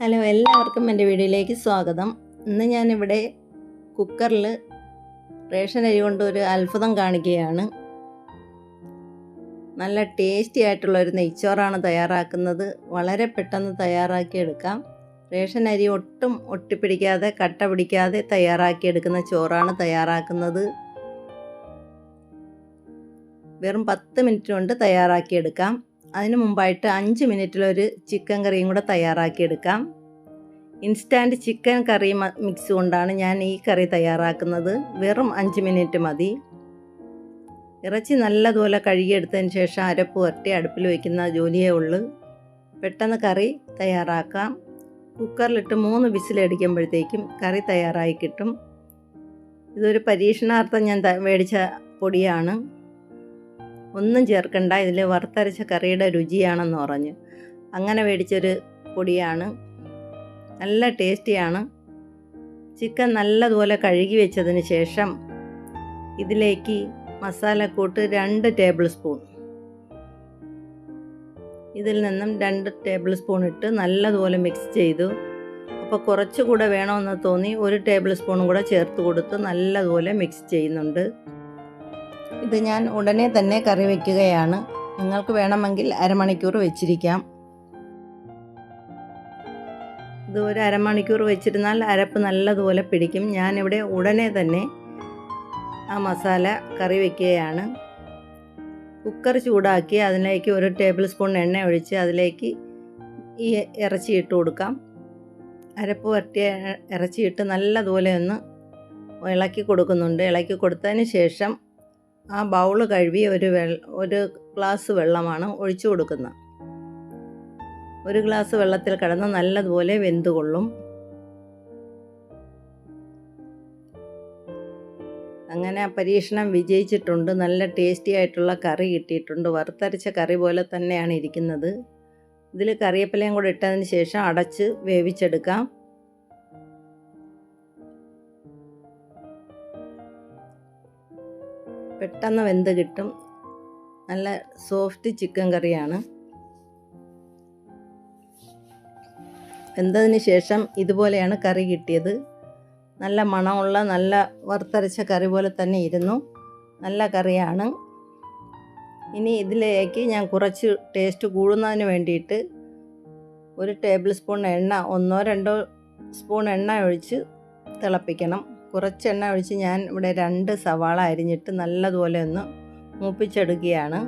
Hello, എല്ലാവർക്കും എൻ്റെ വീഡിയോയിലേക്ക് സ്വാഗതം. ഇന്ന് ഞാനിവിടെ കുക്കറിൽ റേഷൻ അരി കൊണ്ട് ഒരു അത്ഭുതം കാണിക്കുകയാണ്. നല്ല ടേസ്റ്റി ആയിട്ടുള്ളൊരു നെയ്ച്ചോറാണ് തയ്യാറാക്കുന്നത്. വളരെ പെട്ടെന്ന് തയ്യാറാക്കിയെടുക്കാം. റേഷൻ അരി ഒട്ടും ഒട്ടിപ്പിടിക്കാതെ കട്ട പിടിക്കാതെ തയ്യാറാക്കിയെടുക്കുന്ന ചോറാണ് തയ്യാറാക്കുന്നത്. വെറും 10 മിനിറ്റ് കൊണ്ട് തയ്യാറാക്കിയെടുക്കാം. അതിന് മുമ്പായിട്ട് 5 മിനിറ്റിലൊരു ചിക്കൻ കറിയും കൂടെ തയ്യാറാക്കിയെടുക്കാം. ഇൻസ്റ്റാൻറ്റ് ചിക്കൻ കറി മിക്സ് കൊണ്ടാണ് ഞാൻ ഈ കറി തയ്യാറാക്കുന്നത്. വെറും 5 മിനിറ്റ് മതി. ഇറച്ചി നല്ലതുപോലെ കഴുകിയെടുത്തതിന് ശേഷം അരപ്പ് പുരട്ടി അടുപ്പിൽ വയ്ക്കുന്ന ജോലിയേ ഉള്ളൂ. പെട്ടെന്ന് കറി തയ്യാറാക്കാം. കുക്കറിലിട്ട് 3 വിസിലടിക്കുമ്പോഴത്തേക്കും കറി തയ്യാറായി കിട്ടും. ഇതൊരു പരീക്ഷണാർത്ഥം ഞാൻ മേടിച്ച പൊടിയാണ്. ഒന്നും ചേർക്കണ്ട, ഇതിൽ വറുത്തരച്ച കറിയുടെ രുചിയാണെന്ന് പറഞ്ഞു. അങ്ങനെ മേടിച്ചൊരു പൊടിയാണ്. നല്ല ടേസ്റ്റിയാണ്. ചിക്കൻ നല്ലതുപോലെ കഴുകി വെച്ചതിന് ശേഷം ഇതിലേക്ക് മസാലക്കൂട്ട് 2 ടേബിൾ സ്പൂൺ, ഇതിൽ നിന്നും 2 ടേബിൾ സ്പൂൺ ഇട്ട് നല്ലതുപോലെ മിക്സ് ചെയ്തു. അപ്പോൾ കുറച്ചുകൂടെ വേണമെന്ന് തോന്നി 1 ടേബിൾ സ്പൂണും കൂടെ ചേർത്ത് കൊടുത്ത് നല്ലതുപോലെ മിക്സ് ചെയ്യുന്നുണ്ട്. ഇത് ഞാൻ ഉടനെ തന്നെ കറി വയ്ക്കുകയാണ്. നിങ്ങൾക്ക് വേണമെങ്കിൽ അരമണിക്കൂർ വെച്ചിരിക്കാം. ഇത് ഒരു അരമണിക്കൂർ വെച്ചിരുന്നാൽ അരപ്പ് നല്ലതുപോലെ പിടിക്കും. ഞാനിവിടെ ഉടനെ തന്നെ ആ മസാല കറി വയ്ക്കുകയാണ്. കുക്കർ ചൂടാക്കി അതിലേക്ക് 1 ടേബിൾ സ്പൂൺ എണ്ണ ഒഴിച്ച് അതിലേക്ക് ഈ ഇറച്ചി ഇട്ട് കൊടുക്കാം. അരപ്പ് വരട്ടിയ ഇറച്ചിയിട്ട് നല്ലതുപോലെ ഒന്ന് ഇളക്കി കൊടുക്കുന്നുണ്ട്. ഇളക്കി കൊടുത്തതിന് ശേഷം ആ ബൗൾ കഴുകി ഒരു ഗ്ലാസ് വെള്ളമാണ് ഒഴിച്ചു കൊടുക്കുന്നത്. 1 ഗ്ലാസ് വെള്ളത്തിൽ കിടന്ന് നല്ലതുപോലെ വെന്തുകൊള്ളും. അങ്ങനെ പരീക്ഷണം വിജയിച്ചിട്ടുണ്ട്. നല്ല ടേസ്റ്റി ആയിട്ടുള്ള കറി കിട്ടിയിട്ടുണ്ട്. വറുത്തരച്ച കറി പോലെ തന്നെയാണ് ഇരിക്കുന്നത്. ഇതിൽ കറിവേപ്പിലയും കൂടെ ഇട്ടതിന് ശേഷം അടച്ച് വേവിച്ചെടുക്കാം. പെട്ടെന്ന് വെന്ത് കിട്ടും. നല്ല സോഫ്റ്റ് ചിക്കൻ കറിയാണ്. വെന്തതിന് ശേഷം ഇതുപോലെയാണ് കറി കിട്ടിയത്. നല്ല മണമുള്ള നല്ല വറുത്തരച്ച കറി പോലെ തന്നെ ഇരുന്നു. നല്ല കറിയാണ്. ഇനി ഇതിലേക്ക് ഞാൻ കുറച്ച് ടേസ്റ്റ് കൂടുന്നതിന് വേണ്ടിയിട്ട് 1 ടേബിൾ സ്പൂൺ എണ്ണ, 1-2 സ്പൂൺ എണ്ണ ഒഴിച്ച് തിളപ്പിക്കണം. കുറച്ച് എണ്ണ ഒഴിച്ച് ഞാൻ ഇവിടെ 2 സവാള അരിഞ്ഞിട്ട് നല്ലതുപോലെ ഒന്ന് മൂപ്പിച്ചെടുക്കുകയാണ്.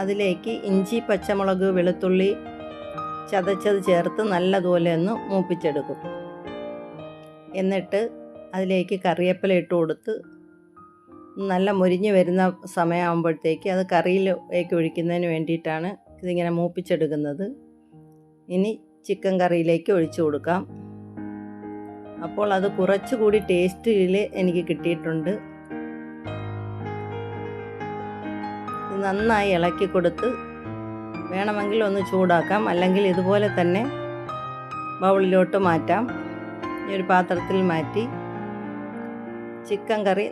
അതിലേക്ക് ഇഞ്ചി, പച്ചമുളക്, വെളുത്തുള്ളി ചതച്ചത് ചേർത്ത് നല്ലതുപോലെ ഒന്ന് മൂപ്പിച്ചെടുക്കും. എന്നിട്ട് അതിലേക്ക് കറിവേപ്പില ഇട്ട് കൊടുത്ത് നല്ല മുരിഞ്ഞ് വരുന്ന സമയമാകുമ്പോഴത്തേക്ക് അത് കറിയിലേക്ക് ഒഴിക്കുന്നതിന് വേണ്ടിയിട്ടാണ് ഇതിങ്ങനെ മൂപ്പിച്ചെടുക്കുന്നത്. ഇനി ചിക്കൻ കറിയിലേക്ക് ഒഴിച്ചു കൊടുക്കാം. അപ്പോൾ അത് കുറച്ചുകൂടി ടേസ്റ്റിൽ എനിക്ക് കിട്ടിയിട്ടുണ്ട്. നന്നായി ഇളക്കി കൊടുത്ത് വേണമെങ്കിൽ ഒന്ന് ചൂടാക്കാം, അല്ലെങ്കിൽ ഇതുപോലെ തന്നെ ബൗളിലോട്ട് മാറ്റാം. ഈ ഒരു പാത്രത്തിൽ മാറ്റി ചിക്കൻ കറി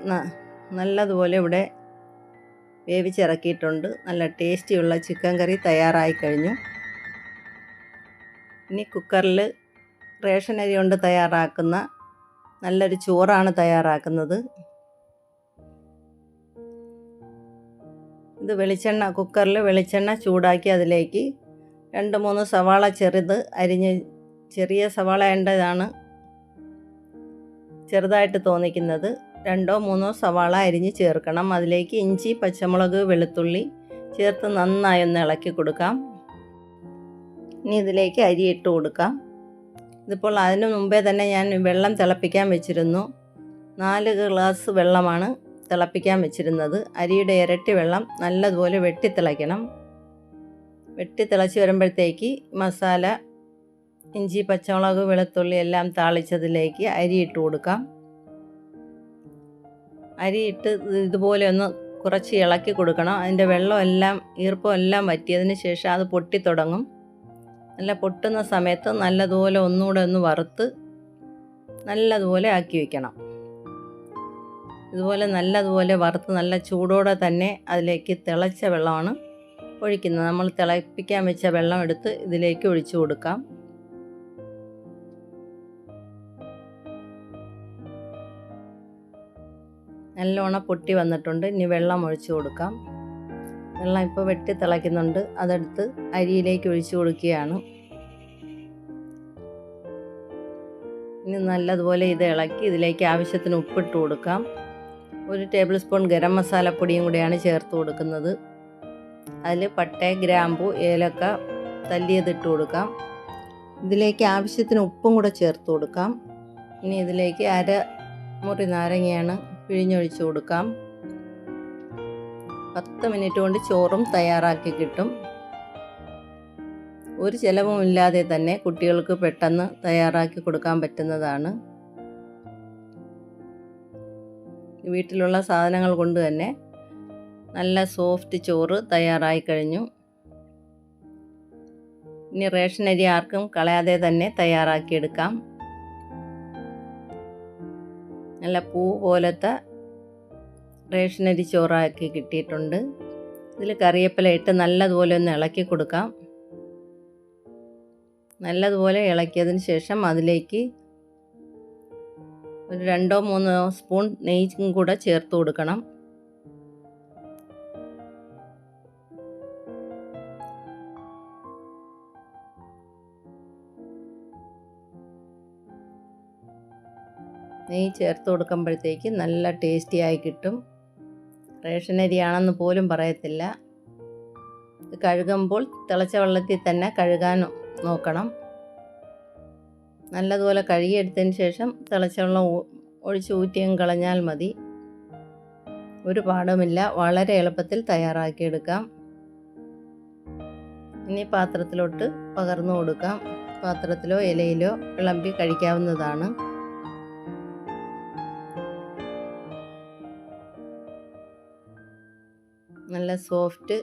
നല്ലതുപോലെ ഇവിടെ വേവിച്ചിറക്കിയിട്ടുണ്ട്. നല്ല ടേസ്റ്റിയുള്ള ചിക്കൻ കറി തയ്യാറായി കഴിഞ്ഞു. ഇനി കുക്കറിൽ റേഷൻ അരി കൊണ്ട് തയ്യാറാക്കുന്ന നല്ലൊരു ചോറാണ് തയ്യാറാക്കുന്നത്. ഇത് കുക്കറിൽ വെളിച്ചെണ്ണ ചൂടാക്കി അതിലേക്ക് 2-3 സവാള അരിഞ്ഞ്, ചെറിയ സവാള വേണ്ടതാണ് ചെറുതായിട്ട് തോന്നിക്കുന്നത്. 2-3 സവാള അരിഞ്ഞ് ചേർക്കണം. അതിലേക്ക് ഇഞ്ചി, പച്ചമുളക്, വെളുത്തുള്ളി ചേർത്ത് നന്നായി ഒന്ന് ഇളക്കി കൊടുക്കാം. ഇനി ഇതിലേക്ക് അരി ഇട്ട് കൊടുക്കാം. ഇതിപ്പോൾ അതിന് മുമ്പേ തന്നെ ഞാൻ വെള്ളം തിളപ്പിക്കാൻ വെച്ചിരുന്നു. 4 ഗ്ലാസ് വെള്ളമാണ് തിളപ്പിക്കാൻ വെച്ചിരുന്നത്. അരിയുടെ ഇരട്ടി വെള്ളം നല്ലതുപോലെ വെട്ടിത്തിളയ്ക്കണം. വെട്ടിത്തിളച്ച് വരുമ്പോഴത്തേക്ക് മസാല, ഇഞ്ചി, പച്ചമുളക്, വെളുത്തുള്ളി എല്ലാം താളിച്ചതിലേക്ക് അരി ഇട്ട് കൊടുക്കാം. അരി ഇട്ട് ഇതുപോലെ ഒന്ന് കുറച്ച് ഇളക്കി കൊടുക്കണം. അതിൻ്റെ ഈർപ്പം എല്ലാം വറ്റിയതിന് ശേഷം അത് പൊട്ടിത്തുടങ്ങും. നല്ല പൊട്ടുന്ന സമയത്ത് നല്ലതുപോലെ ഒന്നുകൂടെ ഒന്ന് വറുത്ത് നല്ലതുപോലെ ആക്കി വയ്ക്കണം. ഇതുപോലെ നല്ലതുപോലെ വറുത്ത് നല്ല ചൂടോടെ തന്നെ അതിലേക്ക് തിളച്ച വെള്ളമാണ് ഒഴിക്കുന്നത്. നമ്മൾ തിളപ്പിക്കാൻ വെച്ച വെള്ളം എടുത്ത് ഇതിലേക്ക് ഒഴിച്ചു കൊടുക്കാം. നല്ലോണം പൊട്ടി വന്നിട്ടുണ്ട്. ഇനി വെള്ളം ഒഴിച്ചു കൊടുക്കാം. വെള്ളം ഇപ്പോൾ വെട്ടി തിളയ്ക്കുന്നുണ്ട്. അതെടുത്ത് അരിയിലേക്ക് ഒഴിച്ചു കൊടുക്കുകയാണ്. ഇനി നല്ലതുപോലെ ഇത് ഇളക്കി ഇതിലേക്ക് ആവശ്യത്തിന് ഉപ്പിട്ട് കൊടുക്കാം. 1 ടേബിൾ സ്പൂൺ ഗരം മസാലപ്പൊടിയും കൂടിയാണ് ചേർത്ത് കൊടുക്കുന്നത്. അതിൽ പട്ട, ഗ്രാമ്പു, ഏലക്ക തല്ലിയതിട്ട് കൊടുക്കാം. ഇതിലേക്ക് ആവശ്യത്തിന് ഉപ്പും കൂടെ ചേർത്ത് കൊടുക്കാം. ഇനി ഇതിലേക്ക് 1/2 മുറി നാരങ്ങയാണ് പിഴിഞ്ഞൊഴിച്ച് കൊടുക്കാം. 10 മിനിറ്റ് കൊണ്ട് ചോറും തയ്യാറാക്കി കിട്ടും. ഒരു ചിലവും ഇല്ലാതെ തന്നെ കുട്ടികൾക്ക് പെട്ടെന്ന് തയ്യാറാക്കി കൊടുക്കാൻ പറ്റുന്നതാണ്. വീട്ടിലുള്ള സാധനങ്ങൾ കൊണ്ട് തന്നെ നല്ല സോഫ്റ്റ് ചോറ് തയ്യാറായി കഴിഞ്ഞു. ഇനി റേഷൻ അരി ആർക്കും കളയാതെ തന്നെ തയ്യാറാക്കിയെടുക്കാം. നല്ല പൂ പോലത്തെ റേഷൻ അരി ചോറാക്കി കിട്ടിയിട്ടുണ്ട്. ഇതിൽ കറിവേപ്പില ഇട്ട് നല്ലതുപോലെ ഒന്ന് ഇളക്കി കൊടുക്കാം. നല്ലതുപോലെ ഇളക്കിയതിന് ശേഷം അതിലേക്ക് ഒരു 2-3 സ്പൂൺ നെയ്യും കൂടെ ചേർത്ത് കൊടുക്കണം. നെയ്യ് ചേർത്ത് കൊടുക്കുമ്പോഴത്തേക്ക് നല്ല ടേസ്റ്റി ആയി കിട്ടും. റേഷൻ അരിയാണെന്ന് പോലും പറയത്തില്ല. ഇത് കഴുകുമ്പോൾ തിളച്ച വെള്ളത്തിൽ തന്നെ കഴുകാൻ നോക്കണം. നല്ലതുപോലെ കഴുകിയെടുത്തതിന് ശേഷം തിളച്ച വെള്ളം ഒഴിച്ച് ഊറ്റിയും കളഞ്ഞാൽ മതി. ഒരു പാടുമില്ല, വളരെ എളുപ്പത്തിൽ തയ്യാറാക്കിയെടുക്കാം. ഇനി പാത്രത്തിലോട്ട് പകർന്നു കൊടുക്കാം. പാത്രത്തിലോ ഇലയിലോ വിളമ്പി കഴിക്കാവുന്നതാണ്. നല്ല സോഫ്റ്റ്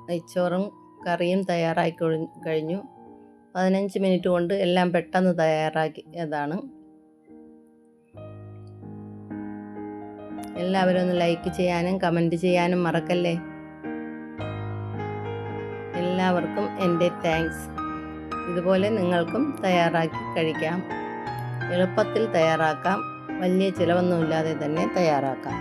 നെയ്ച്ചോറും കറിയും തയ്യാറായി കഴിഞ്ഞു. 15 മിനിറ്റ് കൊണ്ട് എല്ലാം പെട്ടെന്ന് തയ്യാറാക്കിയതാണ്. എല്ലാവരും ഒന്ന് ലൈക്ക് ചെയ്യാനും കമൻറ്റ് ചെയ്യാനും മറക്കല്ലേ. എല്ലാവർക്കും എൻ്റെ താങ്ക്സ്. ഇതുപോലെ നിങ്ങൾക്കും തയ്യാറാക്കി കഴിക്കാം. എളുപ്പത്തിൽ തയ്യാറാക്കാം. വലിയ ചിലവൊന്നുമില്ലാതെ തന്നെ തയ്യാറാക്കാം.